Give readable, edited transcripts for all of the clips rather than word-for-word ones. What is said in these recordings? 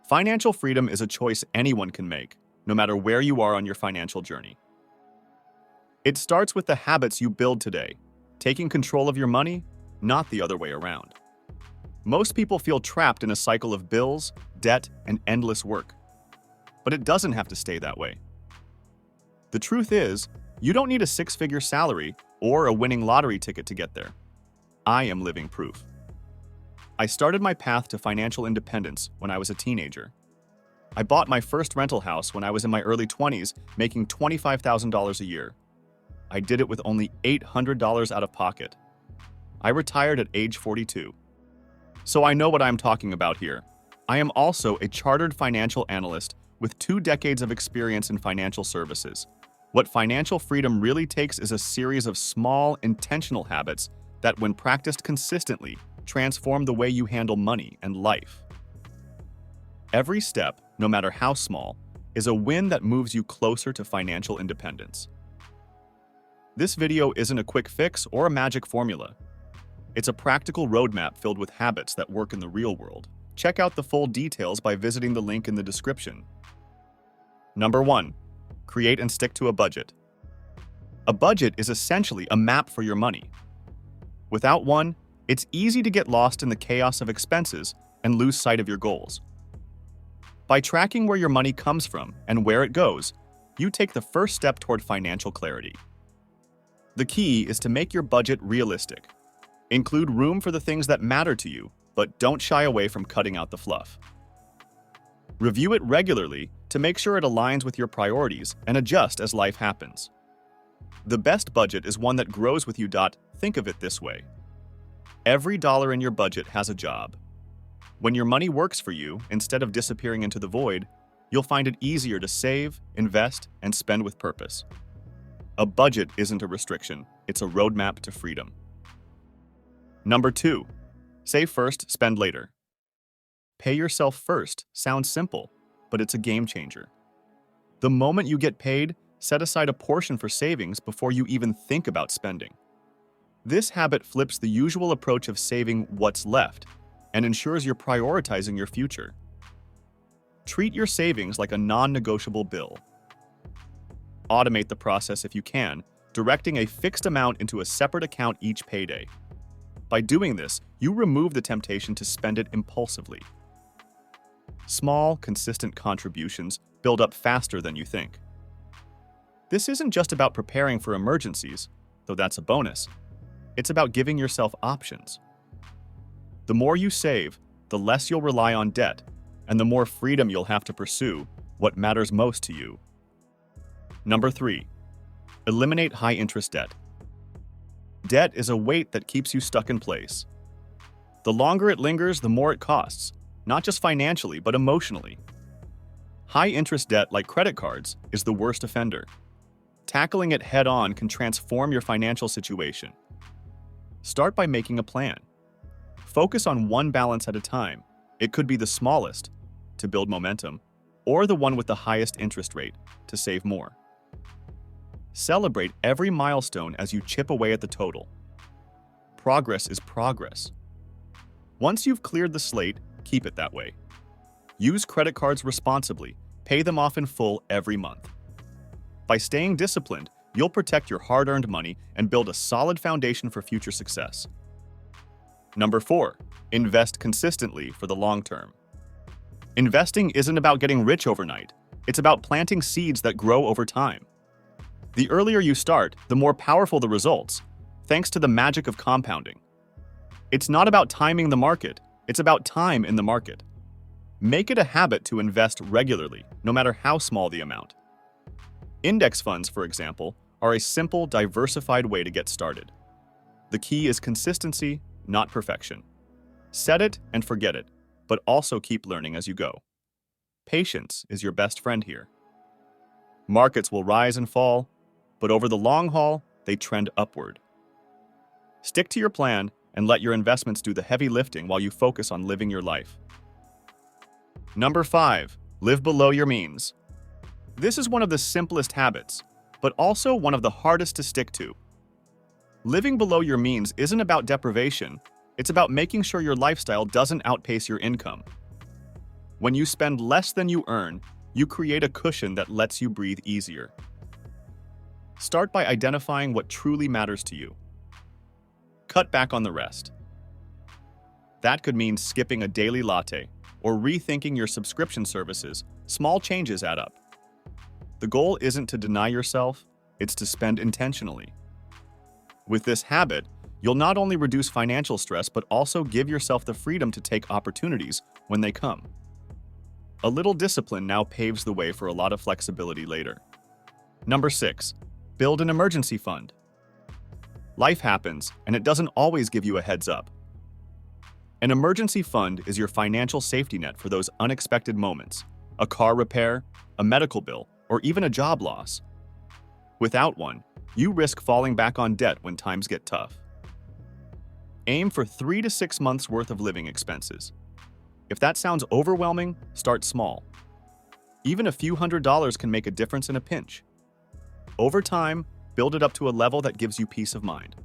Financial freedom is a choice anyone can make, no matter where you are on your financial journey. It starts with the habits you build today, taking control of your money, not the other way around. Most people feel trapped in a cycle of bills, debt, and endless work. But it doesn't have to stay that way. The truth is, you don't need a six-figure salary or a winning lottery ticket to get there. I am living proof. I started my path to financial independence when I was a teenager. I bought my first rental house when I was in my early 20s, making $25,000 a year. I did it with only $800 out of pocket. I retired at age 42. So I know what I'm talking about here. I am also a chartered financial analyst with 2 decades of experience in financial services. What financial freedom really takes is a series of small, intentional habits that, when practiced consistently, transform the way you handle money and life. Every step, no matter how small, is a win that moves you closer to financial independence. This video isn't a quick fix or a magic formula. It's a practical roadmap filled with habits that work in the real world. Check out the full details by visiting the link in the description. Number 1. Create and stick to a budget. A budget is essentially a map for your money. Without one, it's easy to get lost in the chaos of expenses and lose sight of your goals. By tracking where your money comes from and where it goes, you take the first step toward financial clarity. The key is to make your budget realistic. Include room for the things that matter to you, but don't shy away from cutting out the fluff. Review it regularly to make sure it aligns with your priorities and adjust as life happens. The best budget is one that grows with you. Think of it this way. Every dollar in your budget has a job. When your money works for you, instead of disappearing into the void, you'll find it easier to save, invest, and spend with purpose. A budget isn't a restriction, it's a roadmap to freedom. Number 2. Save first, spend later. Pay yourself first sounds simple, but it's a game changer. The moment you get paid, set aside a portion for savings before you even think about spending. This habit flips the usual approach of saving what's left and ensures you're prioritizing your future. Treat your savings like a non-negotiable bill. Automate the process if you can, directing a fixed amount into a separate account each payday. By doing this, you remove the temptation to spend it impulsively. Small, consistent contributions build up faster than you think. This isn't just about preparing for emergencies, though that's a bonus. It's about giving yourself options. The more you save, the less you'll rely on debt, and the more freedom you'll have to pursue what matters most to you. Number 3. Eliminate high-interest debt. Debt is a weight that keeps you stuck in place. The longer it lingers, the more it costs, not just financially, but emotionally. High-interest debt, like credit cards, is the worst offender. Tackling it head-on can transform your financial situation. Start by making a plan. Focus on one balance at a time. It could be the smallest, to build momentum, or the one with the highest interest rate, to save more. Celebrate every milestone as you chip away at the total. Progress is progress. Once you've cleared the slate, keep it that way. Use credit cards responsibly. Pay them off in full every month. By staying disciplined, you'll protect your hard-earned money and build a solid foundation for future success. Number 4. Invest consistently for the long term. Investing isn't about getting rich overnight. It's about planting seeds that grow over time. The earlier you start, the more powerful the results, thanks to the magic of compounding. It's not about timing the market, it's about time in the market. Make it a habit to invest regularly, no matter how small the amount. Index funds, for example, are a simple, diversified way to get started. The key is consistency, not perfection. Set it and forget it, but also keep learning as you go. Patience is your best friend here. Markets will rise and fall, but over the long haul, they trend upward. Stick to your plan and let your investments do the heavy lifting while you focus on living your life. Number 5. Live below your means. This is one of the simplest habits, but also one of the hardest to stick to. Living below your means isn't about deprivation, it's about making sure your lifestyle doesn't outpace your income. When you spend less than you earn, you create a cushion that lets you breathe easier. Start by identifying what truly matters to you. Cut back on the rest. That could mean skipping a daily latte or rethinking your subscription services. Small changes add up. The goal isn't to deny yourself, it's to spend intentionally. With this habit, you'll not only reduce financial stress but also give yourself the freedom to take opportunities when they come. A little discipline now paves the way for a lot of flexibility later. Number 6. Build an emergency fund. Life happens, and it doesn't always give you a heads up. An emergency fund is your financial safety net for those unexpected moments, a car repair, a medical bill, or even a job loss. Without one, you risk falling back on debt when times get tough. Aim for 3 to 6 months worth of living expenses. If that sounds overwhelming, start small. Even a few $100s can make a difference in a pinch. Over time, build it up to a level that gives you peace of mind.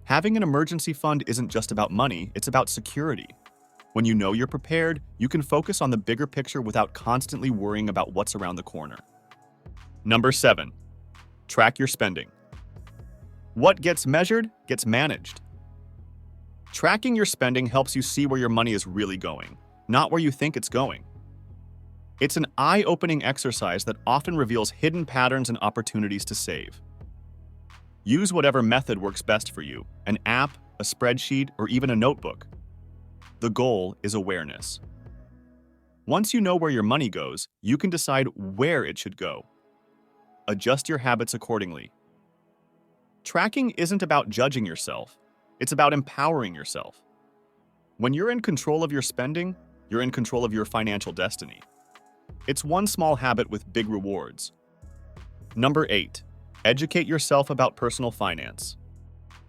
Having an emergency fund isn't just about money, it's about security. When you know you're prepared, you can focus on the bigger picture without constantly worrying about what's around the corner. Number 7. Track your spending. What gets measured gets managed. Tracking your spending helps you see where your money is really going, not where you think it's going. It's an eye-opening exercise that often reveals hidden patterns and opportunities to save. Use whatever method works best for you, an app, a spreadsheet, or even a notebook. The goal is awareness. Once you know where your money goes, you can decide where it should go. Adjust your habits accordingly. Tracking isn't about judging yourself, it's about empowering yourself. When you're in control of your spending, you're in control of your financial destiny. It's one small habit with big rewards. Number 8. Educate yourself about personal finance.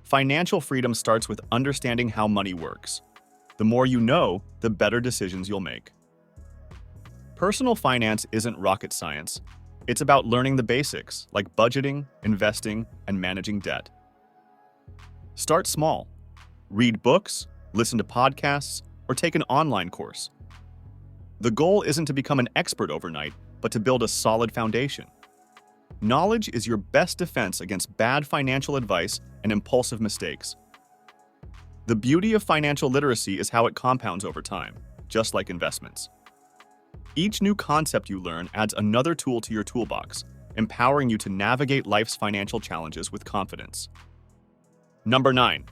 Financial freedom starts with understanding how money works. The more you know, the better decisions you'll make. Personal finance isn't rocket science. It's about learning the basics, like budgeting, investing, and managing debt. Start small. Read books, listen to podcasts, or take an online course. The goal isn't to become an expert overnight, but to build a solid foundation. Knowledge is your best defense against bad financial advice and impulsive mistakes. The beauty of financial literacy is how it compounds over time, just like investments. Each new concept you learn adds another tool to your toolbox, empowering you to navigate life's financial challenges with confidence. Number 9.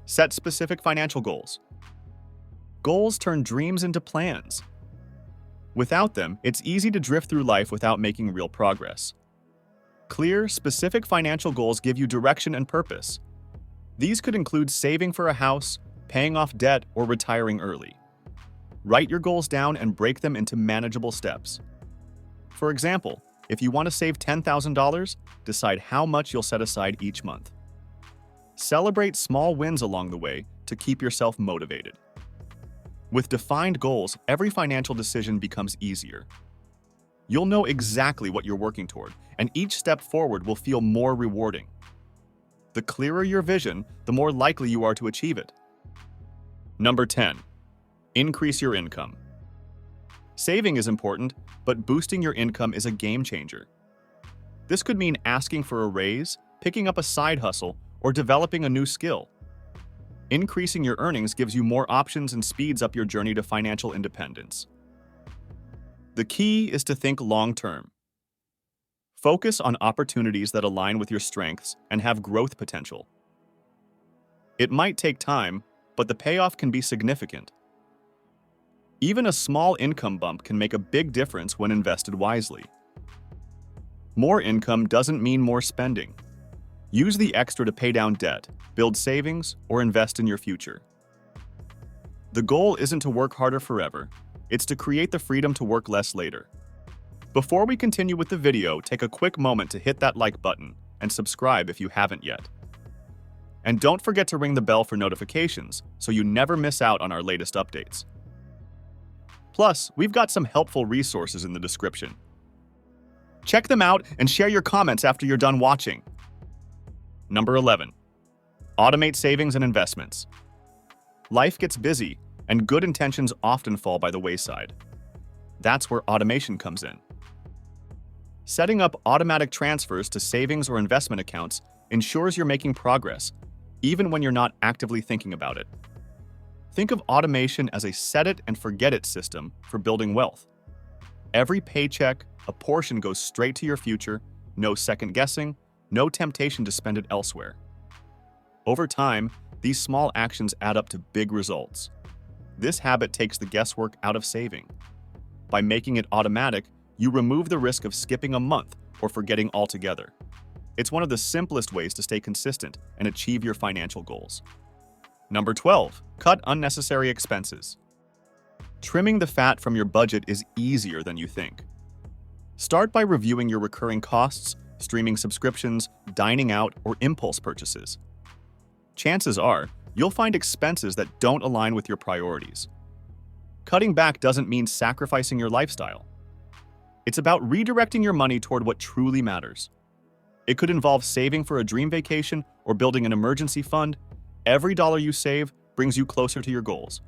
Set specific financial goals. Goals turn dreams into plans. Without them, it's easy to drift through life without making real progress. Clear, specific financial goals give you direction and purpose. These could include saving for a house, paying off debt, or retiring early. Write your goals down and break them into manageable steps. For example, if you want to save $10,000, decide how much you'll set aside each month. Celebrate small wins along the way to keep yourself motivated. With defined goals, every financial decision becomes easier. You'll know exactly what you're working toward, and each step forward will feel more rewarding. The clearer your vision, the more likely you are to achieve it. Number 10. Increase your income. Saving is important, but boosting your income is a game changer. This could mean asking for a raise, picking up a side hustle, or developing a new skill. Increasing your earnings gives you more options and speeds up your journey to financial independence. The key is to think long-term. Focus on opportunities that align with your strengths and have growth potential. It might take time, but the payoff can be significant. Even a small income bump can make a big difference when invested wisely. More income doesn't mean more spending. Use the extra to pay down debt, build savings, or invest in your future. The goal isn't to work harder forever, it's to create the freedom to work less later. Before we continue with the video, take a quick moment to hit that like button and subscribe if you haven't yet. And don't forget to ring the bell for notifications so you never miss out on our latest updates. Plus, we've got some helpful resources in the description. Check them out and share your comments after you're done watching. Number 11. Automate savings and investments. Life gets busy, and good intentions often fall by the wayside. That's where automation comes in. Setting up automatic transfers to savings or investment accounts ensures you're making progress, even when you're not actively thinking about it. Think of automation as a set-it-and-forget-it system for building wealth. Every paycheck, a portion goes straight to your future, no second guessing, no temptation to spend it elsewhere. Over time, these small actions add up to big results. This habit takes the guesswork out of saving. By making it automatic, you remove the risk of skipping a month or forgetting altogether. It's one of the simplest ways to stay consistent and achieve your financial goals. Number 12, cut unnecessary expenses. Trimming the fat from your budget is easier than you think. Start by reviewing your recurring costs, streaming subscriptions, dining out, or impulse purchases. Chances are, you'll find expenses that don't align with your priorities. Cutting back doesn't mean sacrificing your lifestyle. It's about redirecting your money toward what truly matters. It could involve saving for a dream vacation or building an emergency fund. Every dollar you save brings you closer to your goals.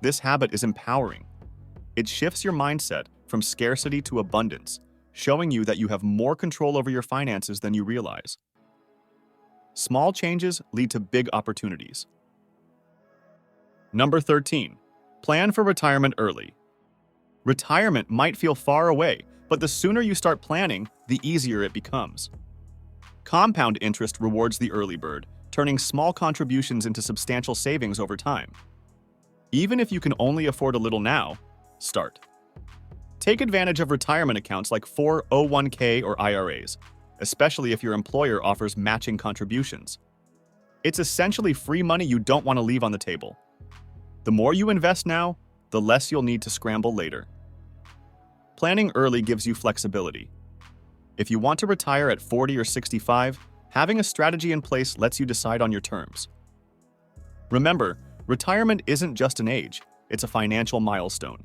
This habit is empowering. It shifts your mindset from scarcity to abundance, showing you that you have more control over your finances than you realize. Small changes lead to big opportunities. Number 13, plan for retirement early. Retirement might feel far away, but the sooner you start planning, the easier it becomes. Compound interest rewards the early bird, turning small contributions into substantial savings over time. Even if you can only afford a little now, start. Take advantage of retirement accounts like 401k or IRAs, especially if your employer offers matching contributions. It's essentially free money you don't want to leave on the table. The more you invest now, the less you'll need to scramble later. Planning early gives you flexibility. If you want to retire at 40 or 65, having a strategy in place lets you decide on your terms. Remember, retirement isn't just an age, it's a financial milestone.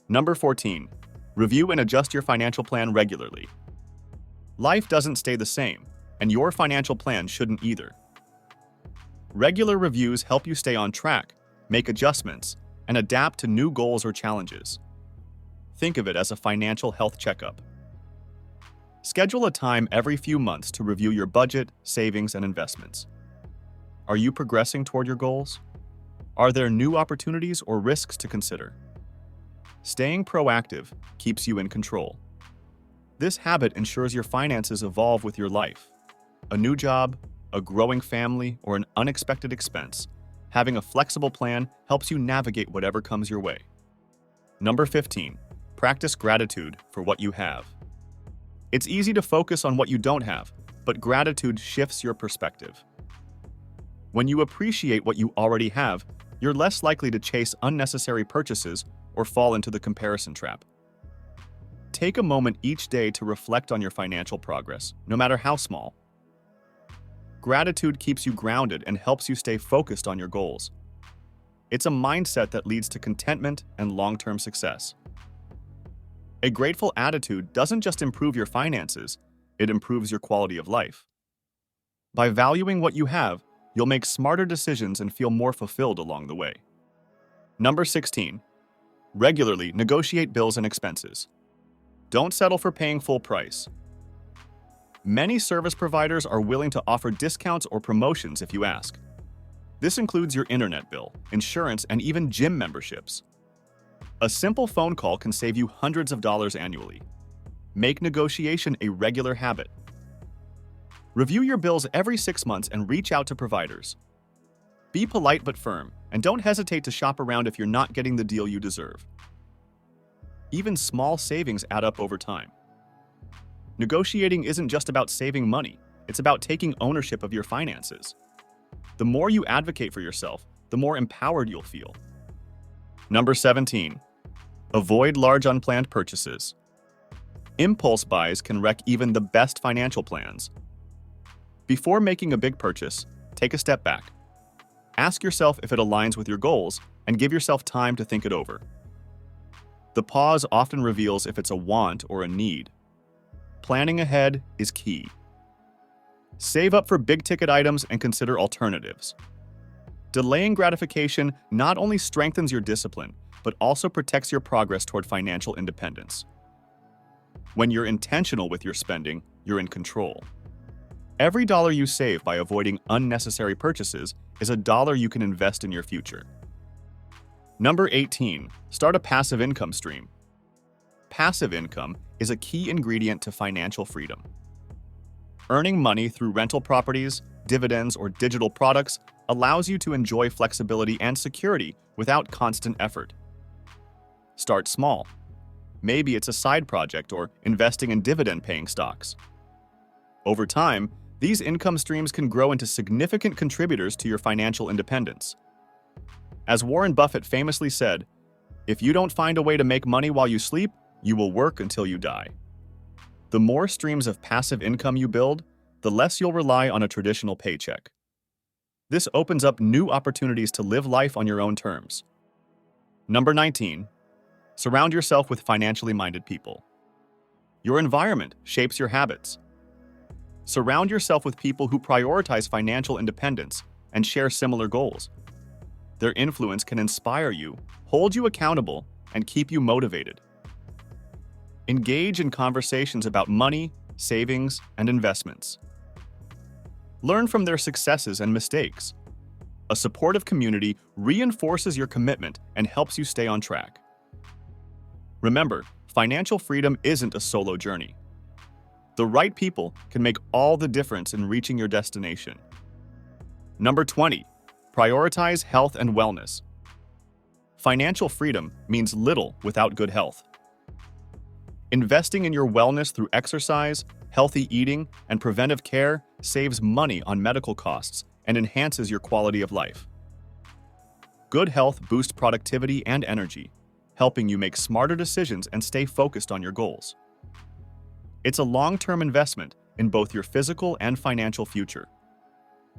Number 14, review and adjust your financial plan regularly. Life doesn't stay the same, and your financial plan shouldn't either. Regular reviews help you stay on track, make adjustments, and adapt to new goals or challenges. Think of it as a financial health checkup. Schedule a time every few months to review your budget, savings, and investments. Are you progressing toward your goals? Are there new opportunities or risks to consider? Staying proactive keeps you in control. This habit ensures your finances evolve with your life. A new job, a growing family, or an unexpected expense, having a flexible plan helps you navigate whatever comes your way. Number 15, practice gratitude for what you have. It's easy to focus on what you don't have, but gratitude shifts your perspective. When you appreciate what you already have, you're less likely to chase unnecessary purchases or fall into the comparison trap. Take a moment each day to reflect on your financial progress, no matter how small. Gratitude keeps you grounded and helps you stay focused on your goals. It's a mindset that leads to contentment and long-term success. A grateful attitude doesn't just improve your finances, it improves your quality of life. By valuing what you have, you'll make smarter decisions and feel more fulfilled along the way. Number 16, regularly negotiate bills and expenses. Don't settle for paying full price. Many service providers are willing to offer discounts or promotions if you ask. This includes your internet bill, insurance, and even gym memberships. A simple phone call can save you hundreds of dollars annually. Make negotiation a regular habit. Review your bills every 6 months and reach out to providers. Be polite but firm, and don't hesitate to shop around if you're not getting the deal you deserve. Even small savings add up over time. Negotiating isn't just about saving money, it's about taking ownership of your finances. The more you advocate for yourself, the more empowered you'll feel. Number 17, avoid large unplanned purchases. Impulse buys can wreck even the best financial plans. Before making a big purchase, take a step back. Ask yourself if it aligns with your goals and give yourself time to think it over. The pause often reveals if it's a want or a need. Planning ahead is key. Save up for big-ticket items and consider alternatives. Delaying gratification not only strengthens your discipline, but also protects your progress toward financial independence. When you're intentional with your spending, you're in control. Every dollar you save by avoiding unnecessary purchases is a dollar you can invest in your future. Number 18. Start a passive income stream. Passive income is a key ingredient to financial freedom. Earning money through rental properties, dividends, or digital products allows you to enjoy flexibility and security without constant effort. Start small. Maybe it's a side project or investing in dividend-paying stocks. Over time, these income streams can grow into significant contributors to your financial independence. As Warren Buffett famously said, "If you don't find a way to make money while you sleep, you will work until you die." The more streams of passive income you build, the less you'll rely on a traditional paycheck. This opens up new opportunities to live life on your own terms. Number 19. Surround yourself with financially minded people. Your environment shapes your habits. Surround yourself with people who prioritize financial independence and share similar goals. Their influence can inspire you, hold you accountable, and keep you motivated. Engage in conversations about money, savings, and investments. Learn from their successes and mistakes. A supportive community reinforces your commitment and helps you stay on track. Remember, financial freedom isn't a solo journey. The right people can make all the difference in reaching your destination. Number 20. Prioritize health and wellness. Financial freedom means little without good health. Investing in your wellness through exercise, healthy eating, and preventive care saves money on medical costs and enhances your quality of life. Good health boosts productivity and energy, helping you make smarter decisions and stay focused on your goals. It's a long-term investment in both your physical and financial future.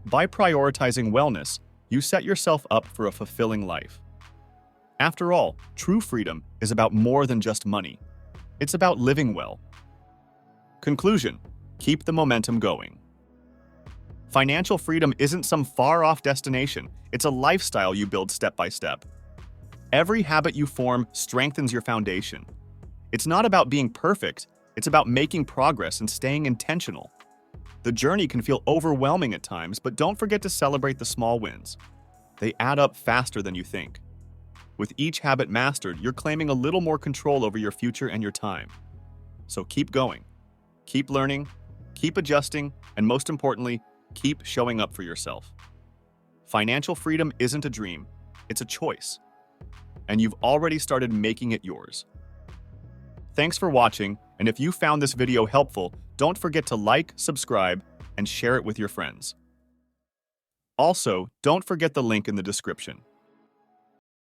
By prioritizing wellness, you set yourself up for a fulfilling life. After all, true freedom is about more than just money. It's about living well. Conclusion: keep the momentum going. Financial freedom isn't some far-off destination. It's a lifestyle you build step by step. Every habit you form strengthens your foundation. It's not about being perfect. It's about making progress and staying intentional. The journey can feel overwhelming at times, but don't forget to celebrate the small wins. They add up faster than you think. With each habit mastered, you're claiming a little more control over your future and your time. So keep going. Keep learning, keep adjusting, and most importantly, keep showing up for yourself. Financial freedom isn't a dream, it's a choice. And you've already started making it yours. Thanks for watching, and if you found this video helpful, don't forget to like, subscribe, and share it with your friends. Also, don't forget the link in the description.